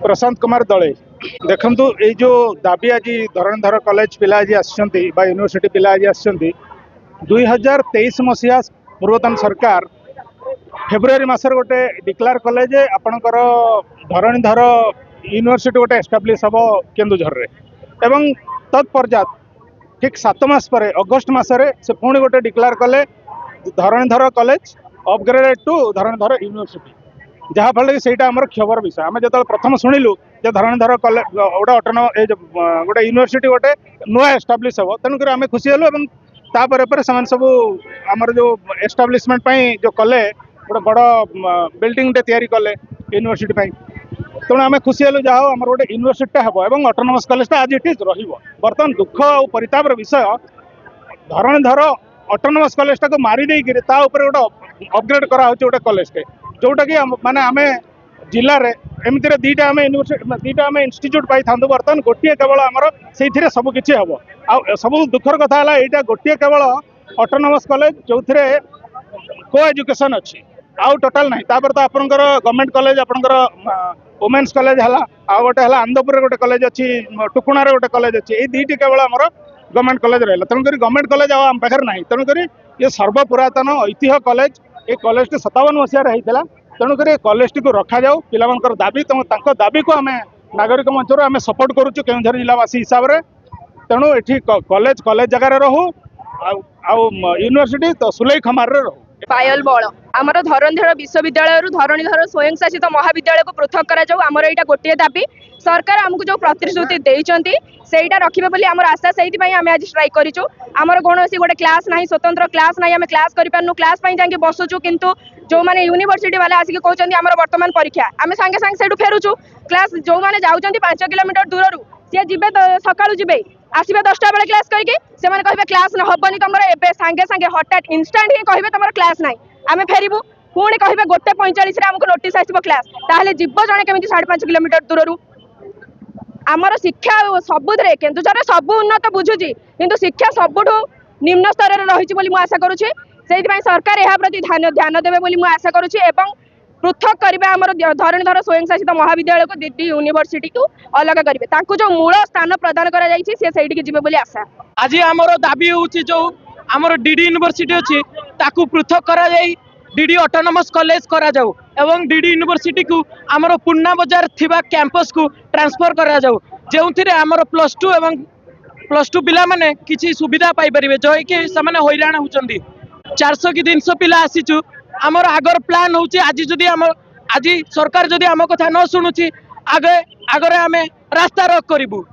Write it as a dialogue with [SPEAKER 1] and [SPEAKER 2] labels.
[SPEAKER 1] प्रशांत कुमार दले देखु ये जो दाबी आज धरणधर कॉलेज पिला आज यूनिवर्सिटी पिला आज आसछन्ति 2023 मसीहा पूर्वतन सरकार फेब्रुआरी मासर गोटे डिक्लेयर कले जे आपणकर धरणधर यूनिवर्सिटी गोटे एस्टाब्लीश हम केन्दुझर एवं तत्पश्चात ठीक 7 मास पर अगस्ट मसरे से पुणी गोटे डिक्लेयर कले धरणधर कॉलेज अपग्रेडेड टू धरणधर यूनिवर्सिटी जहाँफल कि सहीटा आम खबर विषय आम जो प्रथम शुणिलु जे धरणधर कॉलेज गोटे ऑटोनोमस गोटे यूनिवर्सिटी गोटे नुआ एस्टाब्लीश हम तेणुक आम खुशी हेलु तापर सब आमर जो एस्टाब्लीशमेंट जो कले गोटे बड़ बिल्डिंग तैयारी कले यूनिवर्सिटी तेणु आम खुशी हेलु जहाँ आम गोटे यूनिवर्सिटी हम और ऑटोनोमस कॉलेजटा आज इट इज बर्तमान दुख और परितापर विषय धरणधर ऑटोनोमस कॉलेजटा को मारी गोटे अपग्रेड करा गोटे कॉलेजटे जोटा कि माने आम जिले में एमती दीटा आम दीटा आम इन्स्टिट्यूट पाई था बर्तमान गोटे केवल आमर से सबकि हम आ सब दुखर कथा है यहाँ गोटे केवल ऑटोनोमस कॉलेज जो को एजुकेशन अच्छी आउ टोटाल ना तो आपंकर गवर्नमेंट कॉलेज आपंकर वुमेन्स कॉलेज है आ गोटे है आंदपुर गोटे कॉलेज अच्छी टुकुणार गोटे कॉलेज अच्छी ये दीटी केवल आमर गवर्नमेंट कॉलेज रहा तेणुक गवर्नमेंट कॉलेज आम पाखे ना तेणुक ये सर्वपुरातन ऐतिह्य कॉलेज ये कॉलेज 57 मसीह होता तेणुक कॉलेज टी को रखा जाऊ पिलांकर दाबी दाबी को आम नागरिक मंचर आम सपोर्ट करुचु केन्दुझर जिलावासी हिसाब से तेणु ये कॉलेज कॉलेज जगार रहू यूनिवर्सिटी तो सुलई खमार रहू।
[SPEAKER 2] पायल बल आमर धरणधर विश्वविद्यालय धरणीधर स्वयं शासित महाविद्यालय को पृथक करा जाऊ आमर यहाँ गोटे दाबी सरकार आमको जो प्रतिश्रुति देइचंती सेटा रखिबे बोली आमर आशा से आम आज स्ट्राइक करिचु आमर कौन गोटे क्लास ना स्वतंत्र क्लास ना आम क्लास करूँ क्लास जाकि बसुचु किंतु जो मैंने यूनिवर्सिटी वाले आसिक कहते आमर वर्तमान परीक्षा आम सांगे सांगे से फेरुचु क्लास जो मैंने जाऊँच 5 किलोमीटर दूर सी जी सका जी आसवे 10टा बेले क्लास करके कहे क्लास न हबनी तुम सांगे सांगे हठात इनस्टांट ही कहे तुम क्लास ना आम फेरबू पुणी कहे 1:45 आमको नोटिस आसो क्लास ताहले जीव जड़े केमी 5.5 किलोमीटर दूर आमर शिक्षा सबुरे केन्दुझर सब उन्नत बुझुची किंतु शिक्षा सबुठ निम्न स्तर में रही आशा करुँचे से सरकार यह प्रति ध्यान देवे बोली आशा करुँचे पृथक करेंगे आमर धरणीधर स्वयं शासित महाविद्यालय को डीडी यूनिवर्सिटी को अलग करेंगे जो मूल स्थान प्रदान कर आशा
[SPEAKER 3] आज आमर दाबी होची जो आमर डीडी यूनिवर्सिटी अच्छी ताकू पृथक करा जाई डीडी ऑटोनोमस कॉलेज करा जाऊ एवं डीडी यूनिवर्सिटी को आमर पुन्ना बजार थिबा कैंपस को ट्रांसफर करा जाऊ जो आमर +2 एवं +2 पिला माने किछि सुविधा पाई परिबे जो कि समान हैरान होचंदी 400 कि 300 पिला आसीचु आमर आगर प्लान होची आज जदी आम आज सरकार जदी आम कथा न शुणुची आगे आगे आम रास्ता रोक करिबु